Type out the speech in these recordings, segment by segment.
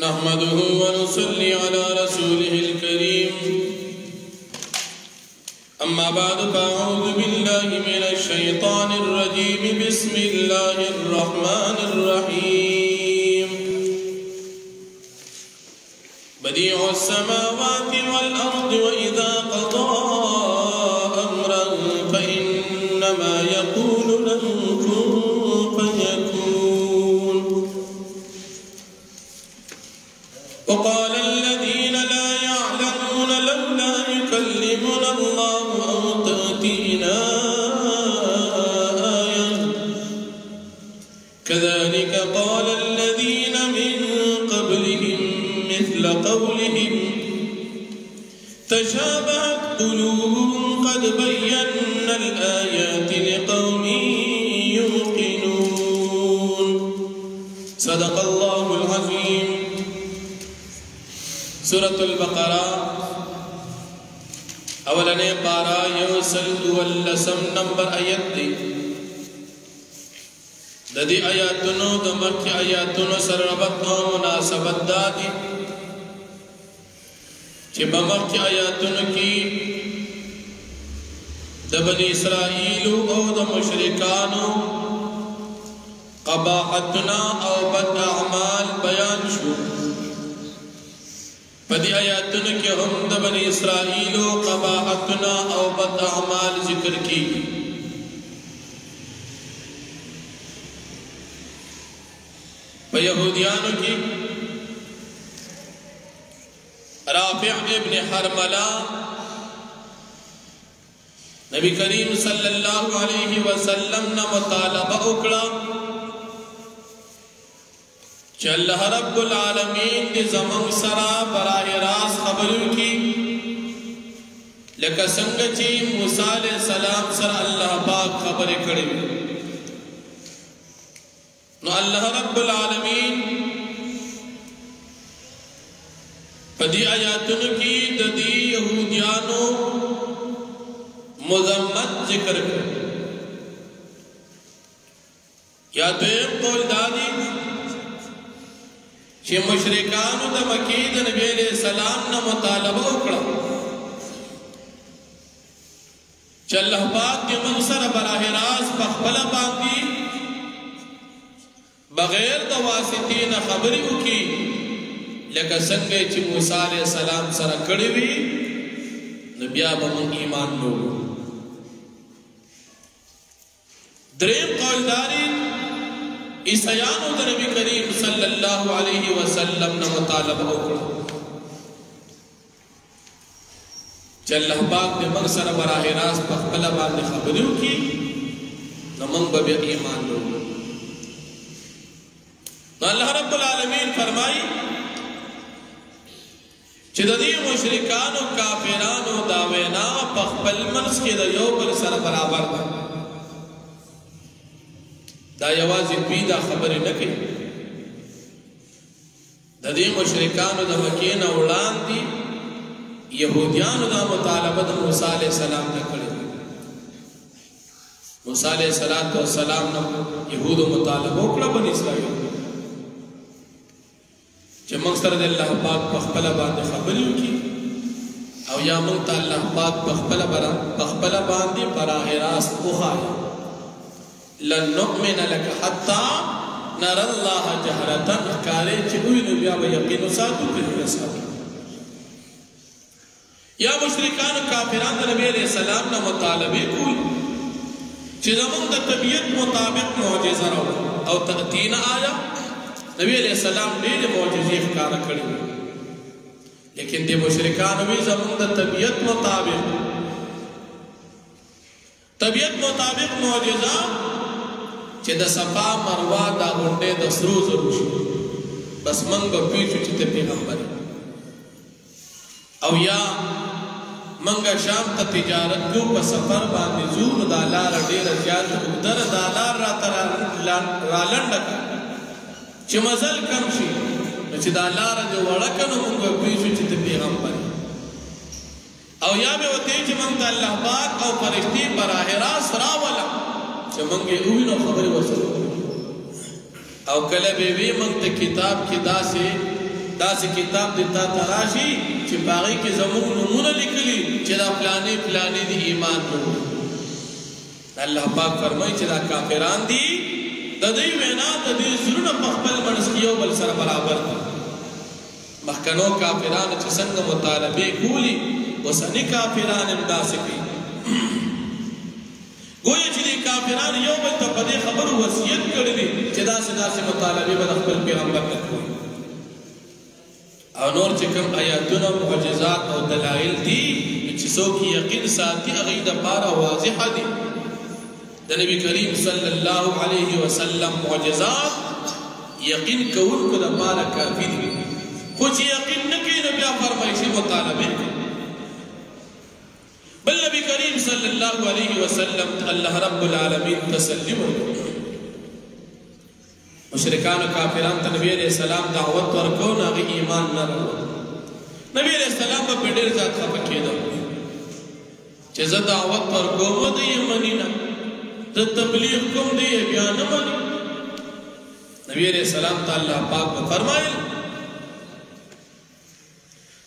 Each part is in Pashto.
नहमदुहु व नुसल्ली अला रसूलिहिल करीम अम्मा बाद फ़अऊज़ु बिल्लाहि मिनश शैतानिर रजीम बिस्मिल्लाहिर रहमानिर रहीम बदीउस समावाति वल अर्दि व इज़ा क़ज़ा अम्रन फ़इन्नमा यक़ूलु लहु कुन फयकून وقال الذين لا يعلمون لولا يكلمنا الله أو تأتينا آية كذلك قال الذين من قبلهم مثل قولهم تشابهت قلوبهم قد بينا الآيات لقوم يوقنون صدق الله العظيم सूरतुल बकरा अवलने पारा यवसल्लुवल्लसम नंबर आयत दी ददी आयतुनो दमक्य आयतुनो सरबत नो मुनासबत दादी कि बमक्य आयतुनो की दबनी इसराइलु और द मुशरिकानो क़बाहतुना और बद अमाल बयान शु पदी आयतुन के हम दबनी इसराइलो क़बाहतुना और बद अमाल जिक्र की यहूदियानों की राफ़ि' इब्न हरमला नबी करीम सल्लल्लाहु अलैहि वसल्लम न मुतालबा उकड़ा अल्लाह रब्बुल आलमीन ने ज़मन सरा बराह रास्त खबरों की लेका संगची मूसा अलैहिस्सलाम सर अल्लाह पाक खबर कड़ी नो अल्लाह रब्बुल आलमीन पदी आयतुन की ददी यहूदियानो मुज़म्मत जिक्र कर या तो कौल दादी कि मुशरिकानु द मकीद नबी अलैहिस्सलाम न मुतालबा उकड़ा अल्लाह पाक के मंसर बराह रास्त बखबला बांधी बगैर द वासितीन खबरी उकी लेका संगे ची मूसा अलैहिस्सलाम सर कड़ी हुई नबिया बमन ईमान लो द्रेम कौलदारी ईसायानो द नबी करीम सल्लल्लाहु अलैहि वसल्लम न मुतालबा उकड़ा अल्लाह पाक ने मंसर बराह रास्त बखबला बांधी खबरियों की न मंग बबे ईमान लो अल्लाह रब्बुल आलमीन फरमाई चिददी मुशरिकानो काफिरानो दावेना बखबल मनस के दयो पर सर बराबर दा यवाज़ी पीदा खबर न की ददी मुशरिकानो द मकीना उड़ान दी यहूदियानो दा मुतालबा द मूसा अलैहिस्सलाम न कड़ी मूसा अलैहिस्सलाम न यहूद मुतालबा उकड़ा बनी इसराइल जब मकसद अल्लाह पाक बखबला बांधे खबरियों की और या मंगता अल्लाह पाक बखबला बांधे बराह रास्त उखाया लन नुअ्मिन लक हत्ता नरल्लाह जहरतन कारे चिबुई नबिया व यकीन सातु के साथ या मुशरिकान काफिरान नबी अलैहिस्सलाम न मुतालबे कुल चिजमन द तबीयत मुताबिक मौजज़ा रहो और तअतीना आया नबी अलैहिस्सलाम ने मौजज़े इख्तियार करी लेकिन दे मुशरिकान भी जमन द तबीयत मुताबिक मौजज़ा चे द सफा मरवा दा गुंडे द सरू जरूर बस मंग पीछे चिते पैगंबर और या मंगा शाम त तिजारत को पर सफर बांधे जूर दालार डेर ज्यादा उधर दालार रालंड चे मजल कम शी चे दालार जो वड़कन मंग पीछे चिते पैगंबर और या बे वते चे मंग अल्लाह पाक और फरिश्ते बराह रास्त रावला चमंगे उही नो खबर वसल और कले बेबी मंग ते किताब की दासे داسې کتاب دې تا ته راشي چې په هغې کې زموږ نومونه لیکلي چې دا فلانې فلانې دي ایمان وروړي. الله پاک فرمایي چې دا کافران دي د دوی وینا د دوی زړونه په خپل منځ کې یو بل سره برابر دي. مخکنو کافرانو چې څنګه مطالبې کولي اوسني کافران هم داسې کوي. گویا چې دې کافران یو بل ته په دې خبرو وصیت کړی دي چې داسې داسې مطالبې به د خپل پیغمبر نه کوي. او نور چې کوم آیاتونه معجزات او دلایل دي چې څوک یقین ساتي هغې دپاره واضحه دي. د نبی کریم صلی الله علیه وسلم معجزات یقین کوونکو دپاره کافي دي. خو چې یقین نه کوي نو بیا فرمایشي مطالبې کوي. بل نبی کریم صلی الله علیه وسلم الله رب العالمین تسلی ورکړي. مشرکان و کافران ته نبی علیہ السلام دعوت ورکو نو هغې ایمان نه راوړل. نبی علیہ السلام به په ډېر زیات خفه کېده چې زه دعوت ورکوم و دوی یې مني نه، زه تبلیغ کوم دوی یې بیا نه مني. نبی علیہ السلام ته الله پاک به فرمایل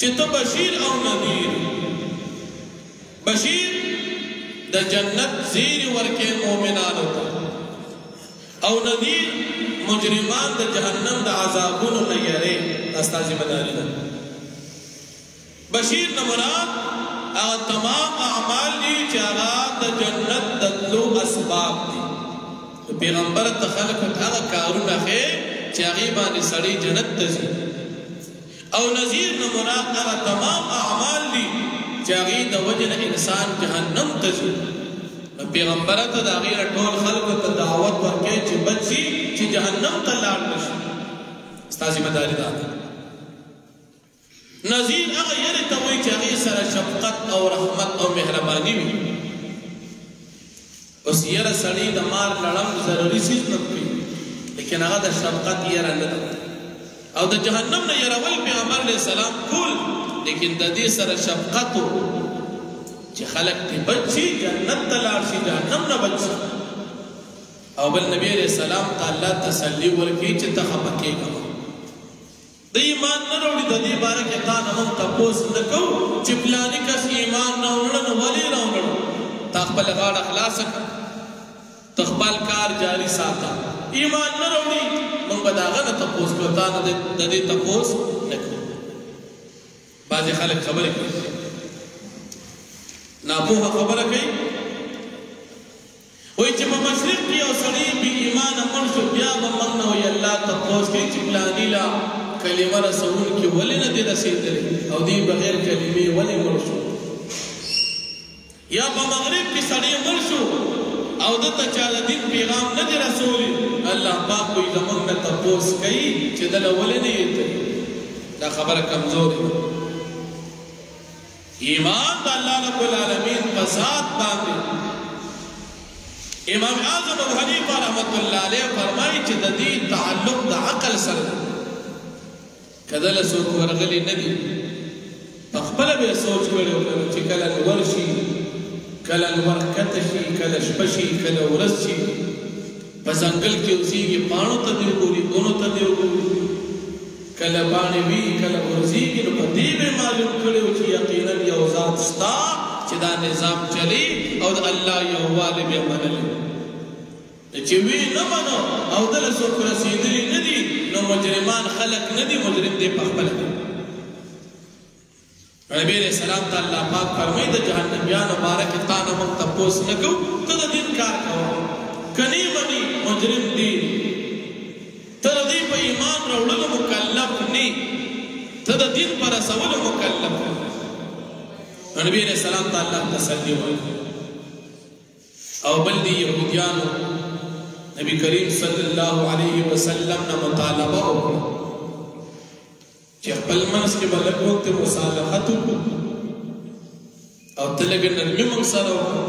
چې ته بشیر او نذیر، بشیر د جنت زیر ورکې مؤمنانو ته او نذیر مجرمان د جهنم د عذابونو نه یری. دا ستا ذمہداري ده. بشیر نه مراد هغه تمام اعمال دي چې هغه د جنت د تلو اسباب دي. پیغمبر ته خلق هغه کارونه ښیي چې هغې باندې سړی جنت ته ځي. او نذیر نه مراد هغه تمام اعمال دي چې هغې د وجې نه انسان جهنم ته ځي. پیغمبر ته د هغې نه ټول خلکو ته دعوت ورکوي چې بچ شي چې جهنم ته لاړ نه شي. ستا ذمہداري دا ده. نذیر هغه یرې ته وایي چې هغې سره شفقت او رحمت او مهرباني وي. اوس یره سړي د مار لړم ضروري څیز نه کوي، لیکن هغه د شفقت یره نه ده. او د جهنم نه یرول پیغمبر علیه السلام کول، لیکن د دې سره شفقت چې خلق ته بچ شي جنت ته لاړ شي جهنم نه بچ شي. او بل نبی علیہ السلام ته الله تسلی ورکړي چې ته خفه کېږه. د ایمان نه راوړي د دې باره کې تا نه موږ تپوس نه کوو چې فلاني کس ایمان نه وړه نو ولې راوړه. تا خپله غاړه خلاصه کړه، ته خپل کار جاري ساته. ایمان نه راوړي موږ به د هغه نه تپوس کوو، تا نه د دې تپوس نه کوو. بعضې خلک خبرې کوي، ناپوهه خبره کوي، وایي چې په مشرق کې یو سړی بې ایمانه مړ شو، بیا به موږ نه وایي الله تپوس کوي چې فلاني لا کلمه رسوونکي ولې نه دي رسېدلې او دوی بغیر کلمې ولې مړ شو. یا په مغرب کې سړی مړ شو او دته چا د دین پیغام نه دی رسولی، الله پاک وایي زموږ نه تپوس کوي چې دله ولې نه یې. دا خبره کمزورې ده. ایمان د الله رب العالمین په ذات باندې. امام اعظم ابو حنیفه رحمت الله علیه فرمایي چې د دې تعلق د عقل سره ده. که دله څوک ورغلي نه دي په خپله به یې سوچ کړی وکړو چې کله لوړ شي، کله لوړ ښکته شي، کله شپه شي، کله ورځ شي، په ځنګل کې اوسېږي، پاڼو ته دې وګوري، ونو ته دې وګوري، کله باڼې وي کله ورځېږي. نو په دې به معلوم کړی و چې یقینا یو ذات شته چې دا نظام چلی او د الله یووالی بیا منلی. چې وی نه منو او دله څوک رسېدلي نه دي نو مجرمان خلق نه دي، مجرم دی په خپله دی. نبی علیہ السلام ته الله پاک فرمایي د جهنمیانو باره کې تا نه موږ تپوس نه کوو، ته د دین کار کوه. که نه مني مجرم دی، ته د دې په ایمان راوړلو مکلف نه، ته د دین په رسولو مکلف. نبی علیہ السلام ته الله تسلی ورکړي. او بل دی یهودیانو نبی کریم صلی الله علیه وسلم نه مطالبه وکړه چې خپل منځ کې به لږ وخت مصالحت وکړو او ته لږ نرمي موږ سره وکړو،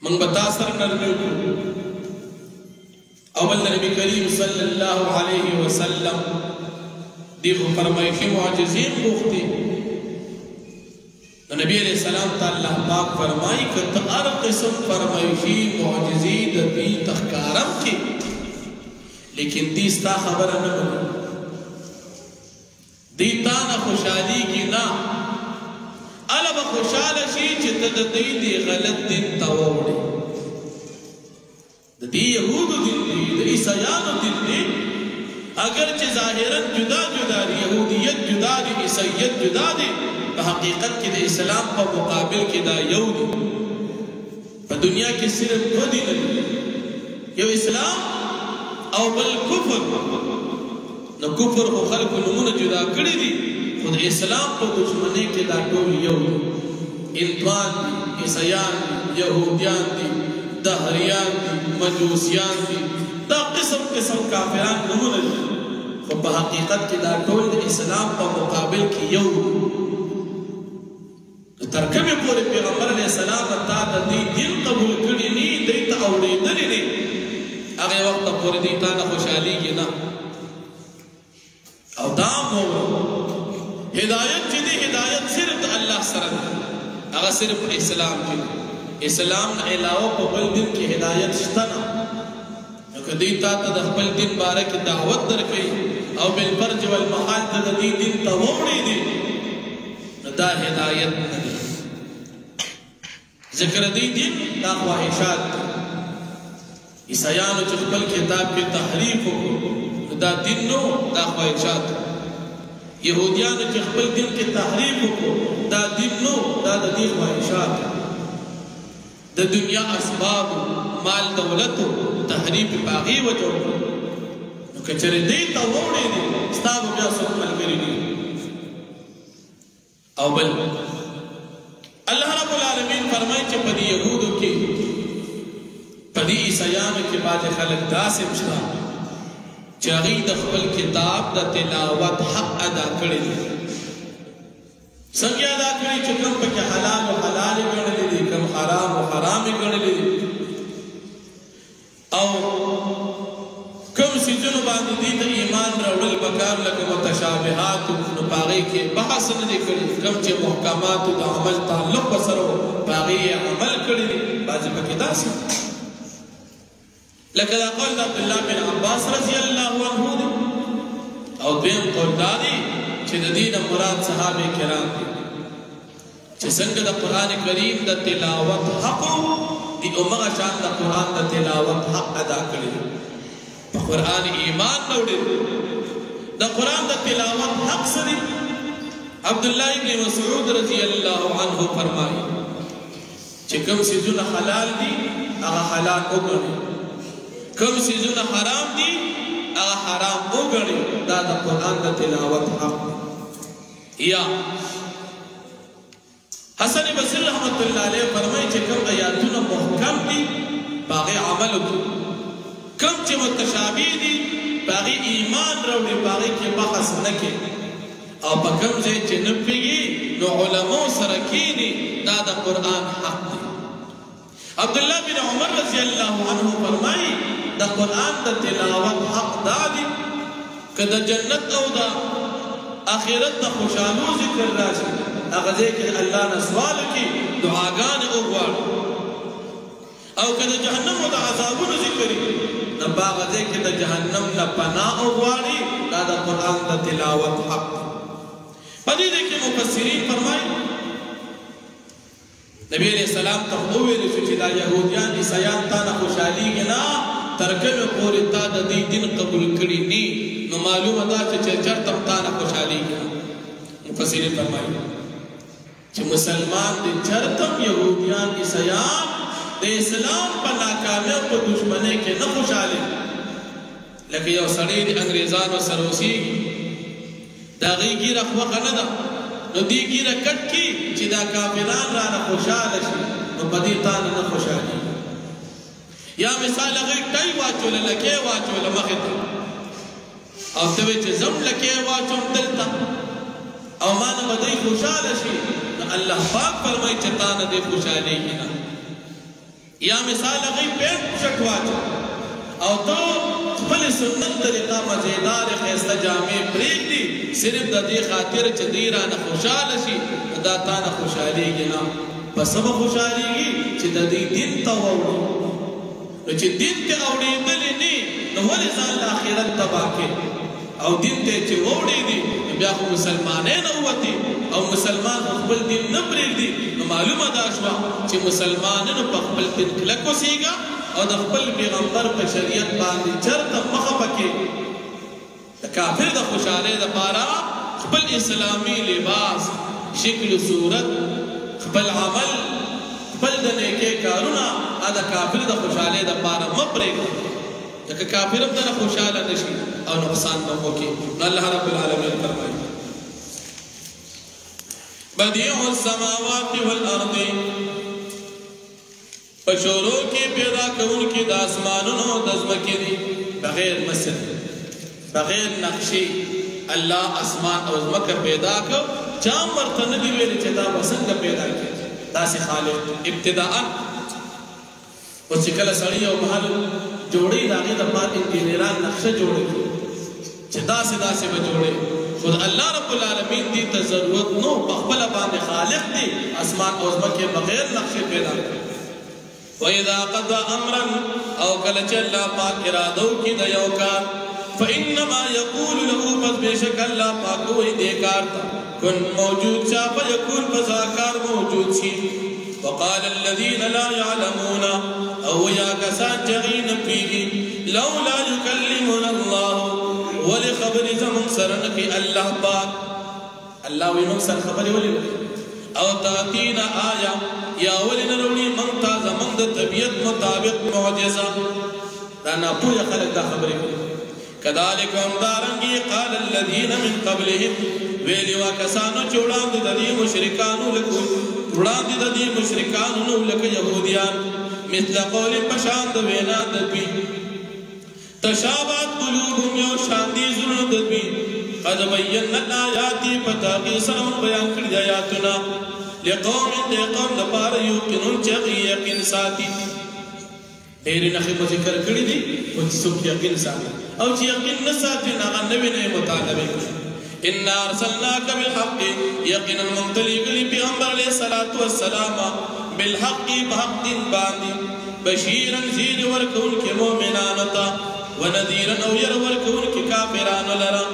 موږ به تا سره نرمي وکړو. او بل نبی کریم صلی الله علیه وسلم دیغو فرمایشي معجزین غوښتي. نبی علیہ السلام تا اللہ پاک فرمائی کہ تا ار قسم فرمائشی معجزی دا دی تخکارم کی، لیکن دیستا خبر نہ بنی. دی تانا خوشحالی کی نا الا با خوشحال شی چی تدتی دی غلط دین تاوڑی دی یهودو دین دی دی عیسیانو دین دی اگرچہ ظاہراً جدا جدا دی یہودیت جدا دی عیسیت جدا دی حقیقت کی دا اسلام پا مقابل کی دا یو دی پا دنیا کی صرف دو دی لگی یو اسلام او بل کفر نو کفر خو خلق نمون جدا کری دی خود اسلام پا دشمنے کی دا ٹول یو دی انتوان دی عیسیان دی یہودیان دی دہریان دی مجوسیان دی دا قسم قسم کافران نمون جدا خو پا حقیقت کی دا ٹول دی اسلام پا مقابل کی یو دی ترکمی پوری پیغمبر علیہ السلام تا دی دین قبول کری نی دیتا اوڑی دلی نی اگے وقت پوری دیتا نا خوشحالی گی نا او دام ہو ہدایت چی دی ہدایت صرف اللہ سرد اگا صرف اسلام کی اسلام نا علاوہ پا بل دن کی ہدایت شتنا کہ دیتا تا دخبل دن بارک دعوت در کئی او بالفرج والمحال تا دی دن تا ووڑی دی دا ہدایت ندی ذکر دی دین دا خواہشات عیسیانو چخبل کتاب کی تحریف ہو دا دین نو دا خواہشات یہودیانو چخبل دین کی تحریف ہو دا دین نو دا دی خواہشات دا دنیا اسباب مال دولت تحریف باغی وجہ کچر دیتا ووڑی دی ستابو بیا سکمل کری دی او بل اللہ رب العالمین فرمائی چھ پدی یہودو کی پدی عیسیانو کی بعد خلق دا سمشتا چاہی دخبل کتاب دا تلاوت حق ادا کری دی سنگی ادا کری چھ کم پک حلال و حلال گرنے دی کم حرام و حرام گرنے دی او کم سجنو باندی دیتا ایمان روڑل بکار لکم متشابہات نپاغی کے بحث ندی کری کم چے محکمات دا عمل تعلق بسرو باغی عمل کری دی بازی پکی دا سی لکہ دا قول عبداللہ بن عباس رضی اللہ عنہ دی او دویم قول دادی چے دین مراد صحابہ کرام دی چے سنگ دا قرآن کریم دا تلاوت حقو دی امغا شان دا قرآن دا تلاوت حق ادا کری دی قرآن ایمان نوڑے دا قرآن دا تلاوت حق سری عبداللہ ابن مسعود رضی اللہ عنہ فرمائی چکم سیزون حلال دی اگا حلال اگرے کم سیزون حرام دی اگا حرام اگرے دا قرآن دا تلاوت حق یا حسن بصری رحمت اللہ علیہ فرمائی چکم آیاتون محکم دی باغی عمل دی کم چه متشابه دی باغی ایمان روڑی باغی که بحث نکے او پا کم زی چه نپیگی نو علماء سرکینی دا دا قرآن حق دی عبداللہ بن عمر رضی اللہ عنہ فرمائی دا قرآن دا تلاوت حق دا دی که دا جنت او دا آخرت دا خوشانو ذکر راشی اغزے که اللہ نسوال کی دعاگان اغوار او که دا جہنم و دا عذابون ذکری نباغ دے کہ دا جہنم نا پناہ اغواری دا دا قرآن دا تلاوت حق پدی دے کہ مفسرین فرمائی نبی علیہ السلام تخدوی رسو چی دا یہودیان عیسیان تانا خوشحالی گنا ترکم پوری تا دا دی دن قبول کری نی نو معلوم دا چی جرتم تانا خوشحالی گنا مفسرین فرمائی چی مسلمان دی جرتم یہودیان عیسیان دے اسلام پا ناکامیوں پا دشمنے کے نہ خوشحالے لیکن یو سڑی دی انگریزان و سروسی دا غی گیرہ خوخا ندا نو دی گیرہ کٹ کی چی دا کافران رانا خوشحال شی نو پدی تانا نہ خوشحالی یا مثال غی ٹائی واچو لکے واچو لمخد او توی چی زم لکے واچو دلتا او مانا بدی خوشحال شی نو اللہ پاک فرمائی چی تانا دے خوشحالی کی نا یا مثال غی پیٹ شکوا چا او تو خپل سنت طریقہ مزیدار خیستہ جامع پریک دی صرف دا دی خاطر چا دیرانا خوشحال شی دا تانا خوشحالی گی نا بس سب خوشحالی گی چی دا دی دین تا ووڑی نو چی دین تی اوڑی دلی نی نو ولی زان آخرت تباہ کے او دین ته چې وړي دي بیا خو مسلمانې نه وتی او مسلمان خپل دین نه پرېږدي نو معلومه دا شوه چې مسلمانانو په خپل دین کلک اوسېږه او د خپل پیغمبر په شریعت باندې چرته مخه پکې د کافر د خوشحالۍ دپاره خپل اسلامي لباس شکل صورت خپل عمل خپل د نیکۍ کارونه د کافر د خوشحالۍ دپاره مه پرېږدي ځکه کافر هم دنه خوشحاله نشي او نقصان به وکړي نو الله رب العالمین فرمایي بدیع السماوات والارض په شروع کې پیدا کوونکي د اسمانونو د ځمکې دي بغیر مثل بغیر نقشې الله اسمان او ځمکه پیدا کړ چا هم ورته نه دي ویلي چې دا به څنګه پیدا کړي داسې خالق ابتداء اوس چې کله سړی یو محل جوړي د هغې دپاره انجینران نقشه جوړوي چې داسې داسې به جوړوي خو الله رب العالمین دې ته ضرورت نو په خپله باندې خالق دی اسمان او ځمکې بغیر نقشې پیدا کړي وإذا قضى أمرا أو کله چې الله پاک اراده وکړي د یو کار فإنما يقول له پس بېشک الله پاک وایي دې کار ته کن موجود شا فیکون پس کار موجود شي وقال الذين لا يعلمون او یا کسان چې نه پوهېږي لولا يكلمنا الله ولې خبرې زموږ سره نه کوي الله پاک الله وایي موږ سره خبرې ولې او تاتینا آیا یا ولې نه راوړي موږ ته زموږ د طبیعت مطابق معجزه دا ناپوهه خلک دا خبرې کوي كذلك همدارنګي قال الذين من قبلهم ویلي وا کسانو چې وړاندې د دې مشرکانو لکه یهودیان مثل قول پشان د وینا د دوی تشابهت قلوبهم یو شان دي زړونه د دوی قد بینا الآیات پتاغي سره بیان کړي آیاتونه لقوم لپاره یوقنون چې یقین ساتي ډېرې نښې په ذکر کړي دي او چې څوک یقین ساتي او چې یقین نه ساتي هغه نوې نوې مطالبې کوي انا ارسلناک بالحق یقینا موږ ته لېږلي پیغمبر علیه الصلاة والسلام بالحق په حق دین باندې بشیرا زیر ورکوونکي مؤمنانو ته ونذیرا او ير ورکوونکي کافرانو لره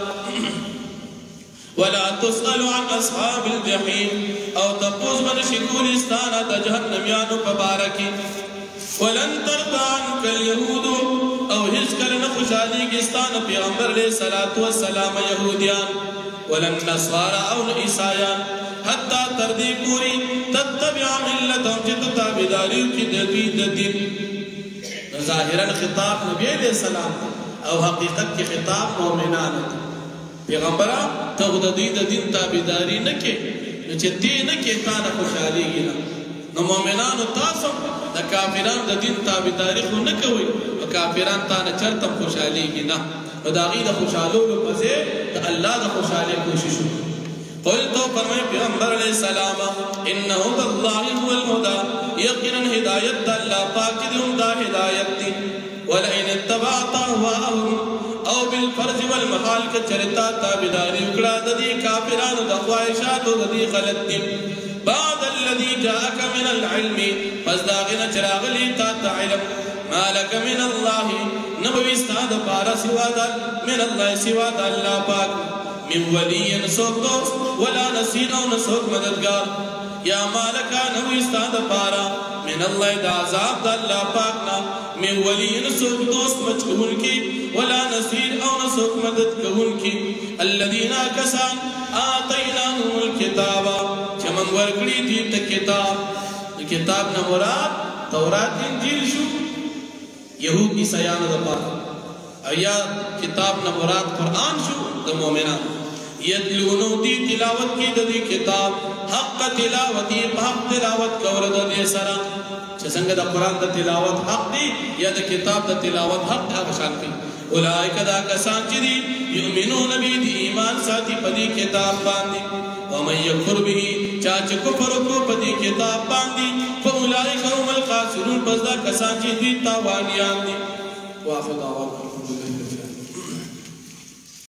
ولا تسأل عن أصحاب الجحيم او تپوس بنشي کولی ستانه د جهنميانو په باره کې ولن ترضى عنك اليهود او هیڅ کله نه خوشحالېږي ستانه پیغمبر علیه الصلاة والسلام یهودیان ولن نصارى او عیسایان حتی تر دې پورې تتبع ملتهم چې ته تابعداري وکړې د دوی د دین ظاهرا خطاب نبی علیه السلام او حقیقت کې خطاب مؤمنانو ته پیغمبره ته خو د دوی د دین تابعداري نه کې نو چې دې نه کې تا نه خوشحالېږي نه نو مؤمنانو تاسو د کافرانو د دین تابعداري خو نه کوئ نو کافران تا نه چرته خوشحالېږي نه نو د هغې د خوشحالولو په ځای د الله د خوشحالۍ کوشش وکړو قلتو فرمای پیغمبر علیہ السلام انه بالله هو الهدى یقینا هدایت د الله پاک دې هم دا هدایت دی ولئن اتبعت اهواءهم او بالفرض والمحال که چرتا تابعداري وکړه د دې کافرانو د خواهشاتو د دې غلط دي بعد الذي جاءك من العلم پس دا غنه چراغلی تا علم ما لك من الله نبوي استاد پارا سوا من الله سوا الله پاک من ولی نسوک دوست ولا نصیر او نسوک مددگار یا مالکا نوی استاد پارا من اللہ دا عذاب دا اللہ پاکنا من ولی نسوک دوست مچکون کی ولا نصیر او نسوک مدد کون کی الذین کسان آتیناهم الکتابا چمن ورکڑی دیتا کتاب نمورات تورات انجیل شو یهود عیسیان دا پاک یا کتاب نمورات قرآن شو دا مومنان یتلونو دی تلاوت کی دی کتاب حق تلاوتی حق تلاوت کور دی سرا چې څنګه د قرآن د تلاوت حق دی یا د کتاب د تلاوت حق هغه شان دی اولئک دا کسان چې دي یؤمنون به دی ایمان ساتي په دې کتاب باندې ومن یکفر به چا چې کفر وکړو په دې کتاب باندې فاولئک هم الخاسرون پس دا کسان چې دي تاوانیان دي واخر دعوانا